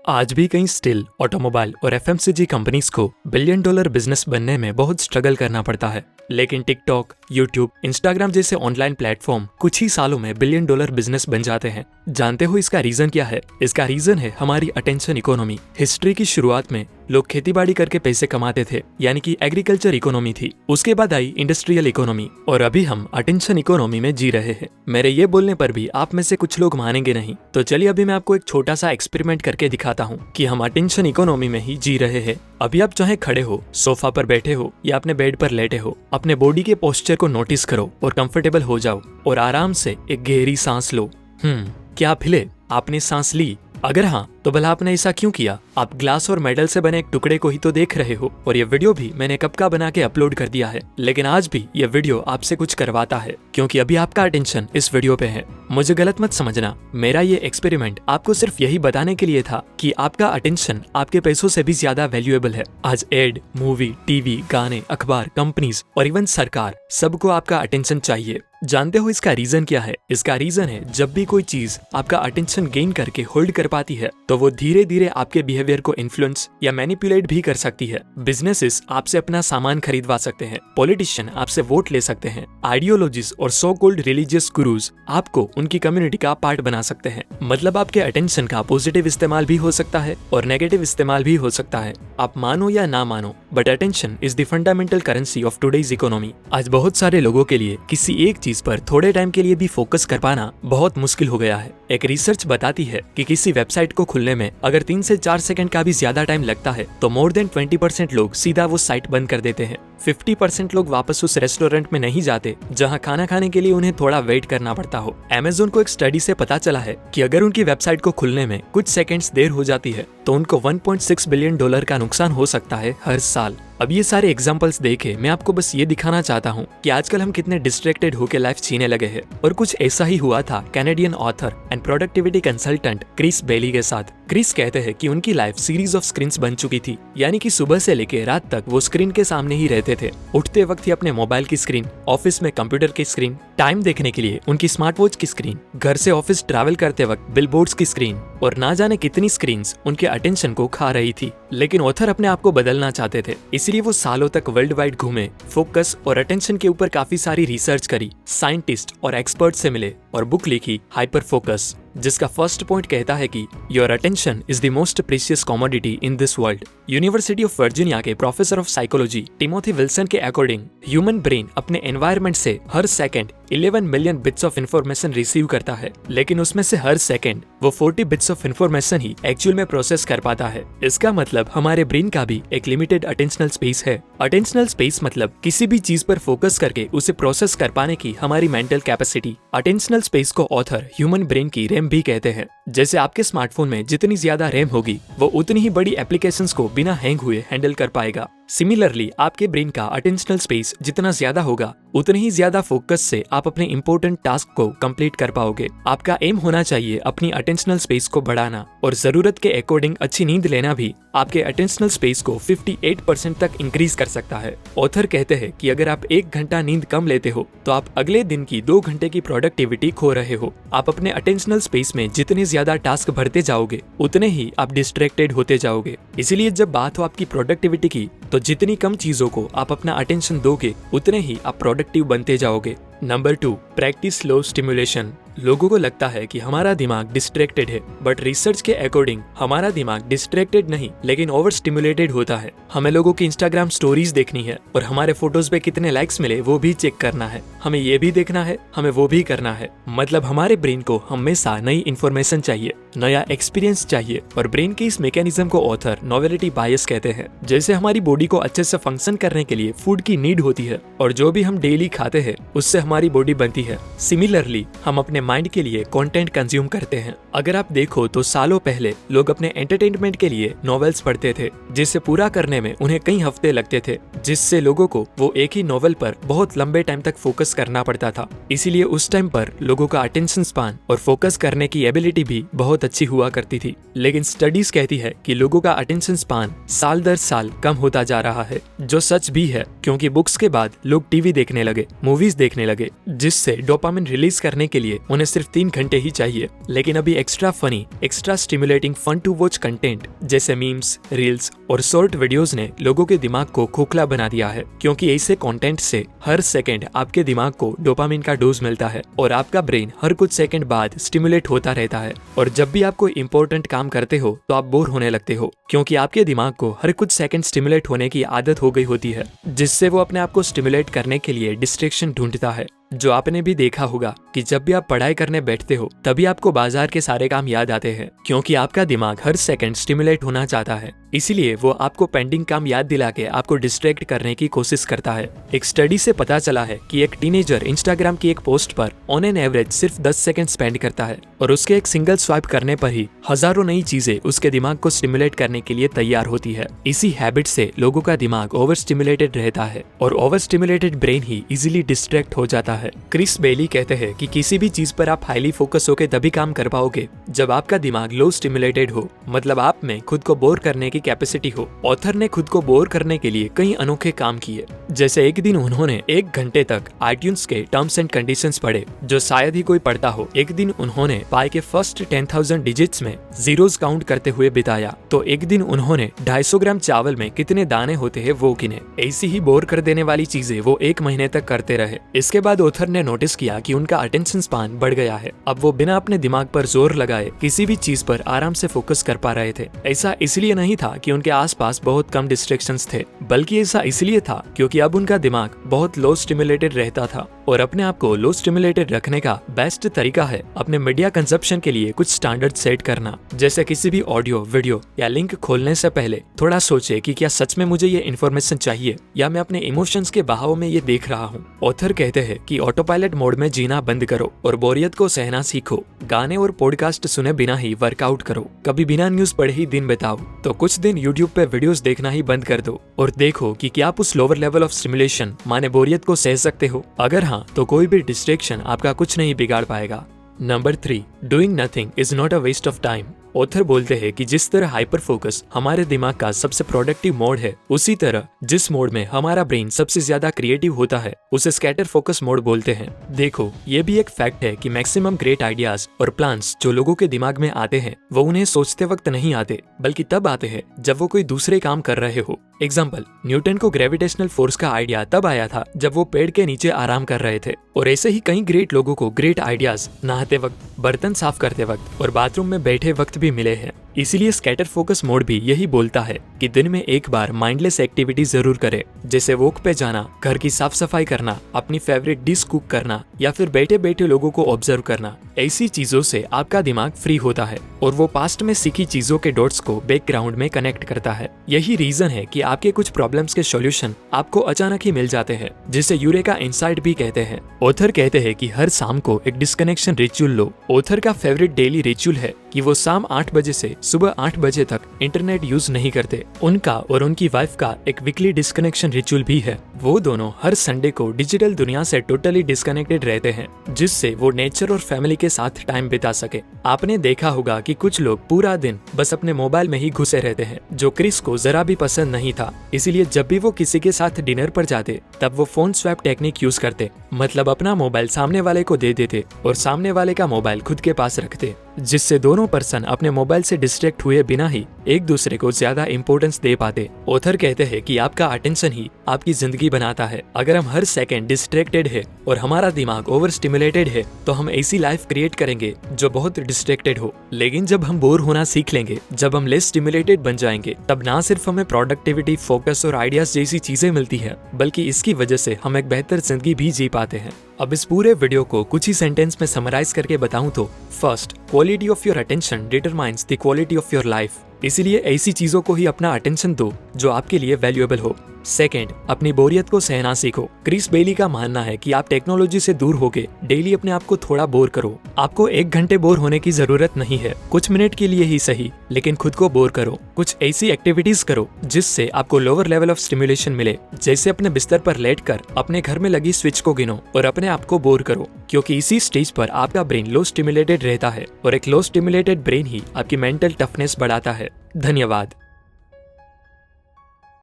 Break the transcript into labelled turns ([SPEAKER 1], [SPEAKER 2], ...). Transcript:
[SPEAKER 1] आज भी कई स्टील, ऑटोमोबाइल और एफएमसीजी कंपनीज को बिलियन डॉलर बिजनेस बनने में बहुत स्ट्रगल करना पड़ता है। लेकिन टिकटॉक, यूट्यूब, इंस्टाग्राम जैसे ऑनलाइन प्लेटफॉर्म कुछ ही सालों में बिलियन डॉलर बिजनेस बन जाते हैं। जानते हो इसका रीजन क्या है? इसका रीजन है हमारी अटेंशन इकोनॉमी। हिस्ट्री की शुरुआत में लोग खेतीबाड़ी करके पैसे कमाते थे, यानी कि एग्रीकल्चर इकोनॉमी थी। उसके बाद आई इंडस्ट्रियल इकोनॉमी और अभी हम अटेंशन इकोनॉमी में जी रहे हैं। मेरे ये बोलने पर भी आप में से कुछ लोग मानेंगे नहीं, तो चलिए अभी मैं आपको एक छोटा सा एक्सपेरिमेंट करके दिखाता हूँ कि हम अटेंशन इकोनॉमी में ही जी रहे हैं। अभी आप चाहे खड़े हो, सोफा पर बैठे हो या अपने बेड पर लेटे हो, अपने बॉडी के पोस्चर को नोटिस करो और कंफर्टेबल हो जाओ और आराम से एक गहरी सांस लो। क्या आप हिले? आपने सांस ली? अगर हाँ, तो भला आपने ऐसा क्यों किया? आप ग्लास और मेटल से बने एक टुकड़े को ही तो देख रहे हो। और ये वीडियो भी मैंने कब का बना के अपलोड कर दिया है, लेकिन आज भी ये वीडियो आपसे कुछ करवाता है, क्योंकि अभी आपका अटेंशन इस वीडियो पे है। मुझे गलत मत समझना, मेरा ये एक्सपेरिमेंट आपको सिर्फ यही बताने के लिए था कि आपका अटेंशन आपके पैसों से भी ज्यादा वैल्यूएबल है। आज एड, मूवी, टीवी, गाने, अखबार, कंपनीज और इवन सरकार, सबको आपका अटेंशन चाहिए। जानते हो इसका रीजन क्या है? इसका रीजन है, जब भी कोई चीज आपका अटेंशन गेन करके होल्ड कर पाती है, तो वो धीरे धीरे आपके बिहेवियर को इन्फ्लुएंस या मैनिपुलेट भी कर सकती है। बिजनेसेस आपसे अपना सामान खरीदवा सकते हैं, पॉलिटिशियन आपसे वोट ले सकते हैं, आइडियोलॉजीज और सो कॉल्ड रिलीजियस गुरुज आपको उनकी कम्युनिटी का पार्ट बना सकते हैं। मतलब आपके अटेंशन का पॉजिटिव इस्तेमाल भी हो सकता है और नेगेटिव इस्तेमाल भी हो सकता है। आप मानो या ना मानो, but attention is the fundamental currency of today's economy. आज बहुत सारे लोगों के लिए किसी एक चीज पर थोड़े टाइम के लिए भी फोकस कर पाना बहुत मुश्किल हो गया है। एक रिसर्च बताती है कि किसी वेबसाइट को खुलने में अगर 3 से 4 सेकंड का भी ज्यादा टाइम लगता है, तो मोर देन 20% लोग सीधा वो साइट बंद कर देते हैं। 50% लोग वापस उस रेस्टोरेंट में नहीं जाते जहां खाना खाने के लिए उन्हें थोड़ा वेट करना पड़ता हो। Amazon को एक स्टडी से पता चला है कि अगर उनकी वेबसाइट को खुलने में कुछ सेकंड्स देर हो जाती है, तो उनको $1.6 बिलियन का नुकसान हो सकता है हर साल। अब ये सारे एग्जांपल्स देखे मैं आपको बस ये दिखाना चाहता हूँ कि आजकल हम कितने डिस्ट्रैक्टेड होकर लाइफ जीने लगे हैं। और कुछ ऐसा ही हुआ था Canadian author and productivity consultant Chris Bailey के साथ। क्रिस कहते हैं कि उनकी लाइफ सीरीज ऑफ स्क्रीन्स बन चुकी थी, यानी कि सुबह से लेकर रात तक वो स्क्रीन के सामने ही रहते थे। उठते वक्त ही अपने मोबाइल की स्क्रीन, ऑफिस में कंप्यूटर की स्क्रीन, टाइम देखने के लिए उनकी स्मार्ट वॉच की स्क्रीन, घर से ऑफिस ट्रैवल करते वक्त बिलबोर्ड्स की स्क्रीन, और ना जाने कितनी स्क्रीन्स उनके अटेंशन को खा रही थी। लेकिन ऑथर अपने आप को बदलना चाहते थे, इसलिए वो सालों तक वर्ल्ड वाइड घूमे, फोकस और अटेंशन के ऊपर काफी सारी रिसर्च करी, साइंटिस्ट और एक्सपर्ट से मिले और बुक लिखी हाइपर फोकस, जिसका फर्स्ट पॉइंट कहता है कि your attention is the most precious commodity in this world. University of Virginia के professor of psychology Timothy Wilson के अकॉर्डिंग ह्यूमन ब्रेन अपने एनवायरनमेंट से हर second 11 million bits of information receive करता है, लेकिन उसमें से हर सेकंड वो 40 बिट्स ऑफ इंफॉर्मेशन ही एक्चुअल में प्रोसेस कर पाता है। इसका मतलब हमारे ब्रेन का भी एक लिमिटेड अटेंशनल स्पेस है। अटेंशनल स्पेस मतलब किसी भी चीज पर फोकस करके उसे प्रोसेस कर पाने की हमारी मेंटल कैपेसिटी। अटेंशनल स्पेस को ऑथर ह्यूमन ब्रेन की रैम भी कहते हैं। जैसे आपके स्मार्टफोन में जितनी ज्यादा रैम होगी, वो उतनी ही बड़ी एप्लीकेशंस को बिना हैंग हुए हैंडल कर पाएगा। सिमिलरली आपके ब्रेन का अटेंशनल स्पेस जितना ज्यादा होगा, उतने ही ज्यादा फोकस से आप अपने इंपॉर्टेंट टास्क को कंप्लीट कर पाओगे। आपका एम होना चाहिए अपनी अटेंशनल स्पेस को बढ़ाना, और जरूरत के अकॉर्डिंग अच्छी नींद लेना भी आपके अटेंशनल स्पेस को 58% तक इंक्रीज कर सकता है। ऑथर कहते हैं कि अगर आप 1 घंटा नींद कम लेते हो, तो आप अगले दिन की 2 घंटे की प्रोडक्टिविटी खो रहे हो। आप अपने अटेंशनल स्पेस में जितने ज्यादा टास्क भरते जाओगे, उतने ही आप डिस्ट्रैक्टेड होते जाओगे। इसीलिए जब बात हो आपकी प्रोडक्टिविटी की, तो जितनी कम चीजों को आप अपना अटेंशन दोगे, उतने ही आप प्रोडक्टिव बनते जाओगे। Number 2, practice slow stimulation. लोगों को लगता है कि हमारा दिमाग डिस्ट्रैक्टेड है, बट रिसर्च के अकॉर्डिंग हमारा दिमाग डिस्ट्रैक्टेड नहीं, लेकिन ओवर स्टिमुलेटेड होता है। हमें लोगों की इंस्टाग्राम स्टोरीज देखनी है और हमारे फोटोज पे कितने लाइक्स मिले वो भी चेक करना है। हमें ये भी देखना है, हमें वो भी करना है। मतलब हमारे ब्रेन को हमेशा नई इंफॉर्मेशन चाहिए, नया एक्सपीरियंस चाहिए, और ब्रेन के इस मैकेनिज्म को ऑथर नोवेलिटी बायस कहते हैं। जैसे हमारी बॉडी को अच्छे से फंक्शन करने के लिए फूड की नीड होती है, और जो भी हम डेली खाते हैं उससे हमारी बॉडी बनती है। सिमिलरली हम अपने माइंड के लिए कंटेंट कंज्यूम करते हैं। अगर आप देखो तो सालों पहले लोग अपने एंटरटेनमेंट के लिए नॉवेल्स पढ़ते थे, जिसे पूरा करने में उन्हें कई हफ्ते लगते थे, जिससे लोगों को वो एक ही नॉवेल पर बहुत लंबे टाइम तक फोकस करना पड़ता था। इसीलिए उस टाइम पर लोगों का अटेंशन स्पान और फोकस करने की एबिलिटी भी बहुत अच्छी हुआ करती थी। लेकिन स्टडीज कहती है कि लोगों का अटेंशन स्पान साल दर साल कम होता जा रहा है, जो सच भी है, क्योंकि बुक्स के बाद लोग टीवी देखने लगे, मूवीज देखने लगे, जिससे डोपामिन रिलीज करने के लिए उन्हें सिर्फ 3 घंटे ही चाहिए। लेकिन अभी extra funny, extra stimulating, fun to watch content जैसे मीम्स, रील्स और शॉर्ट वीडियोस ने लोगों के दिमाग को खोखला बना दिया है, क्योंकि ऐसे कंटेंट से हर सेकंड आपके दिमाग को डोपामिन का डोज मिलता है और आपका ब्रेन हर कुछ सेकंड बाद स्टिमुलेट होता रहता है। और जब भी आप कोई इंपॉर्टेंट काम करते हो तो आप बोर होने लगते हो, क्योंकि आपके दिमाग को हर कुछ सेकंड स्टिमुलेट होने की आदत हो गई होती है, जिससे वो अपने आप को स्टिमुलेट करने के लिए डिस्ट्रैक्शन ढूंढता है। जो आपने भी देखा होगा कि जब भी आप पढ़ाई करने बैठते हो तभी आपको बाजार के सारे काम याद आते हैं, क्योंकि आपका दिमाग हर सेकंड स्टिमुलेट होना चाहता है। इसीलिए वो आपको पेंडिंग काम याद दिला के आपको डिस्ट्रैक्ट करने की कोशिश करता है। एक स्टडी से पता चला है कि एक टीनेजर इंस्टाग्राम की एक पोस्ट पर ऑन एन एवरेज सिर्फ 10 सेकंड स्पेंड करता है और उसके एक सिंगल स्वाइप करने पर ही हजारों नई चीजें उसके दिमाग को स्टिमुलेट करने के लिए तैयार होती है। इसी हैबिट से लोगों का दिमाग ओवर स्टिमुलेटेड रहता है और ओवर स्टिमुलेटेड ब्रेन ही इजीली डिस्ट्रैक्ट हो जाता है। क्रिस बेली कहते हैं कि किसी भी चीज पर आप हाईली फोकस होकर तभी काम कर पाओगे जब आपका दिमाग लो स्टिमुलेटेड हो, मतलब आप में खुद को बोर करने की कैपेसिटी हो। ऑथर ने खुद को बोर करने के लिए कई अनोखे काम किए, जैसे एक दिन उन्होंने 1 घंटे तक आईट्यून्स के टर्म्स एंड कंडीशंस पढ़े, जो शायद ही कोई पढ़ता हो। एक दिन उन्होंने पाई के फर्स्ट 10,000 डिजिट्स में जीरोस काउंट करते हुए बिताया। तो एक दिन उन्होंने 250 ग्राम चावल में कितने दाने होते हैं वो गिने। ऐसी ही बोर कर देने वाली चीजें वो 1 महीने तक करते रहे। इसके बाद ऑथर ने नोटिस किया कि उनका अटेंशन स्पान बढ़ गया है। अब वो बिना अपने दिमाग पर जोर लगाए किसी भी चीज पर आराम से फोकस कर पा रहे थे। ऐसा इसलिए नहीं था कि उनके आसपास बहुत कम डिस्ट्रैक्शंस थे, बल्कि ऐसा इसलिए था क्योंकि अब उनका दिमाग बहुत लो स्टिमुलेटेड रहता था। और अपने आप को लो स्टिमुलेटेड रखने का बेस्ट तरीका है अपने मीडिया कंजप्शन के लिए कुछ स्टैंडर्ड सेट करना। जैसे किसी भी ऑडियो, वीडियो या लिंक खोलने से पहले थोड़ा सोचे कि क्या सच में मुझे ये इन्फॉर्मेशन चाहिए या मैं अपने इमोशंस के बहाव में ये देख रहा हूँ। ऑथर कहते हैं कि ऑटो पायलट मोड में जीना बंद करो और बोरियत को सहना सीखो। गाने और पॉडकास्ट सुने बिना ही वर्कआउट करो। कभी बिना न्यूज पढ़े ही दिन बिताओ। तो कुछ दिन यूट्यूब पे वीडियोस देखना ही बंद कर दो और देखो कि क्या आप उस लोअर लेवल ऑफ स्टिमुलेशन माने बोरियत को सह सकते हो। अगर हाँ, तो कोई भी डिस्ट्रैक्शन आपका कुछ नहीं बिगाड़ पाएगा। Number 3, doing nothing is not a waste of time. Author बोलते हैं कि जिस तरह हाइपर फोकस हमारे दिमाग का सबसे प्रोडक्टिव मोड है, उसी तरह जिस मोड में हमारा ब्रेन सबसे ज्यादा क्रिएटिव होता है उसे स्कैटर फोकस मोड बोलते हैं। देखो, ये भी एक फैक्ट है कि मैक्सिमम ग्रेट आइडियाज और प्लान्स जो लोगों के दिमाग में आते हैं वो उन्हें सोचते वक्त नहीं आते, बल्कि तब आते हैं जब वो कोई दूसरे काम कर रहे हो। एग्जाम्पल, न्यूटन को ग्रेविटेशनल फोर्स का आइडिया तब आया था जब वो पेड़ के नीचे आराम कर रहे थे। और ऐसे ही कई ग्रेट लोगों को ग्रेट आइडियाज नहाते वक्त, बर्तन साफ करते वक्त और बाथरूम में बैठे वक्त भी मिले हैं। इसीलिए स्कैटर फोकस मोड भी यही बोलता है कि दिन में एक बार माइंडलेस एक्टिविटी जरूर करे, जैसे वॉक पे जाना, घर की साफ सफाई करना, अपनी फेवरेट डिश कुक करना या फिर बैठे बैठे लोगों को ऑब्जर्व करना। ऐसी चीजों से आपका दिमाग फ्री होता है और वो पास्ट में सीखी चीजों के डॉट्स को बैकग्राउंड में कनेक्ट करता है। यही रीजन है कि आपके कुछ प्रॉब्लम्स के सॉल्यूशन आपको अचानक ही मिल जाते हैं, जिसे यूरेका इनसाइट भी कहते हैं। ऑथर कहते हैं कि हर शाम को एक डिस्कनेक्शन रिचुअल लो। ऑथर का फेवरेट डेली रिचुअल है कि वो शाम 8 बजे से सुबह 8 बजे तक इंटरनेट यूज नहीं करते। उनका और उनकी वाइफ का एक वीकली डिस्कनेक्शन रिचुअल भी है। वो दोनों हर संडे को डिजिटल दुनिया से टोटली डिस्कनेक्टेड रहते हैं, जिससे वो नेचर और फैमिली के साथ टाइम बिता सके। आपने देखा होगा कि कुछ लोग पूरा दिन बस अपने मोबाइल में ही घुसे रहते हैं, जो क्रिस को जरा भी पसंद नहीं था। इसीलिए जब भी वो किसी के साथ डिनर पर जाते तब वो फोन स्वैप टेक्निक यूज करते, मतलब अपना मोबाइल सामने वाले को दे देते और सामने वाले का मोबाइल खुद के पास रखते, जिससे दोनों पर्सन अपने मोबाइल से डिस्ट्रैक्ट हुए बिना ही एक दूसरे को ज्यादा इंपॉर्टेंस दे पाते। ऑथर कहते हैं कि आपका अटेंशन ही आपकी जिंदगी बनाता है। अगर हम हर सेकंड डिस्ट्रैक्टेड है और हमारा दिमाग ओवर स्टिमुलेटेड है तो हम ऐसी लाइफ क्रिएट करेंगे जो बहुत डिस्ट्रैक्टेड हो। लेकिन जब हम बोर होना सीख लेंगे, जब हम लेस स्टिमुलेटेड बन जाएंगे, तब ना सिर्फ हमें प्रोडक्टिविटी, फोकस और आइडियाज जैसी चीजें मिलती है, बल्कि इसकी वजह से हम एक बेहतर जिंदगी भी जी पाते हैं। अब इस पूरे वीडियो को कुछ ही सेंटेंस में समराइज करके बताऊं तो, first, quality of your attention determines the quality of your life. इसीलिए ऐसी चीजों को ही अपना अटेंशन दो जो आपके लिए वैल्यूएबल हो। सेकेंड, अपनी बोरियत को सहना सीखो। क्रिस बेली का मानना है कि आप टेक्नोलॉजी से दूर होके डेली अपने आप को थोड़ा बोर करो। आपको 1 घंटे बोर होने की जरूरत नहीं है, कुछ मिनट के लिए ही सही, लेकिन खुद को बोर करो। कुछ ऐसी एक्टिविटीज करो जिससे आपको लोअर लेवल ऑफ स्टिमुलेशन मिले, जैसे अपने बिस्तर पर लेटकर अपने घर में लगी स्विच को गिनो और अपने आप को बोर करो, क्योंकि इसी स्टेज पर आपका ब्रेन लो स्टिमुलेटेड रहता है और एक लो स्टिमुलेटेड ब्रेन ही आपकी मेंटल टफनेस बढ़ाता है। धन्यवाद।